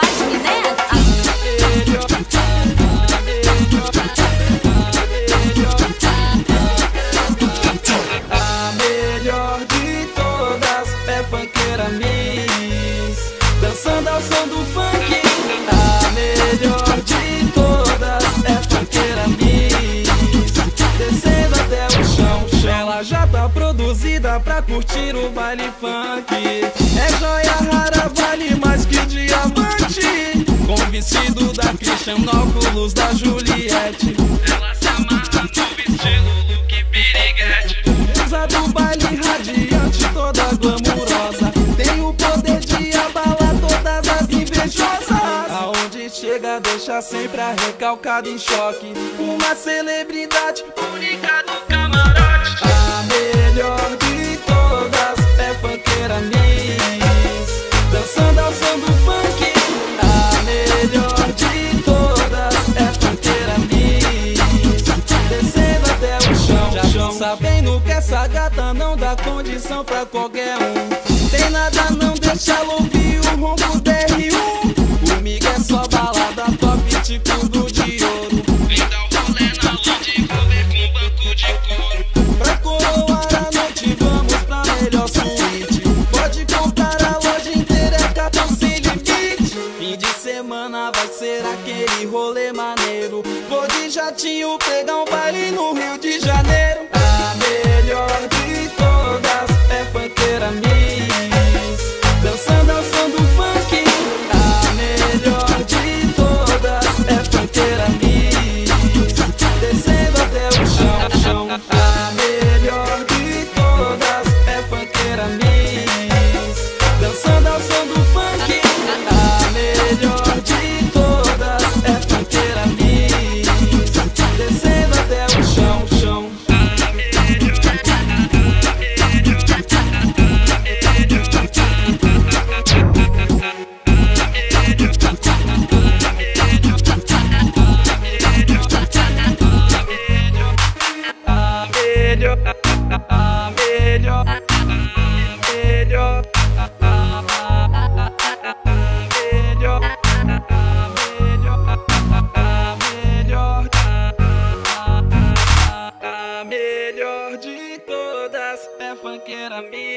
acho que nem assim. A melhor de todas é funkeira Miss, dançando ao som do funk. A melhor de todas é funkeira Miss, descendo até o chão. Ela já tá produzida pra curtir o baile funk. É joia rara, vale mais que diamante. Com vestido da Christian, óculos da Juliette. Ela se amarra no estilo look piriguete. Musa do baile radiante, toda glamurosa. Tem o poder de abalar todas as invejosas. Aonde chega deixa sempre a recalcada em choque. Uma celebridade única do camarote. A melhor de todas é funkeira Miss, dançando ao som do funk. A melhor de todas é funkeira Miss, descendo até o chão. Sabendo que essa gata não dá condição pra qualquer um. Tem nada, não deixa ela ouvir o ronco DR1. Comigo é só balada top, tipo do de ouro. Vem dar um rolê na Land Rover com banco de couro. Pra coroar a noite vamos pra melhor suíte. Pode comprar a loja inteira, é cartão sem limite. Fim de semana vai ser aquele rolê maneiro. Vou de jatinho pegar um baile no Rio de Janeiro. A melhor de todas é funkeira Miss, dançando ao som do funk. A melhor de todas é funkeira Miss, descendo até o chão. A melhor de todas é funkeira Miss, dançando ao som do funk. A melhor de todas é funkeira Miss, descendo até o chão. A melhor de todas é funkeira Miss.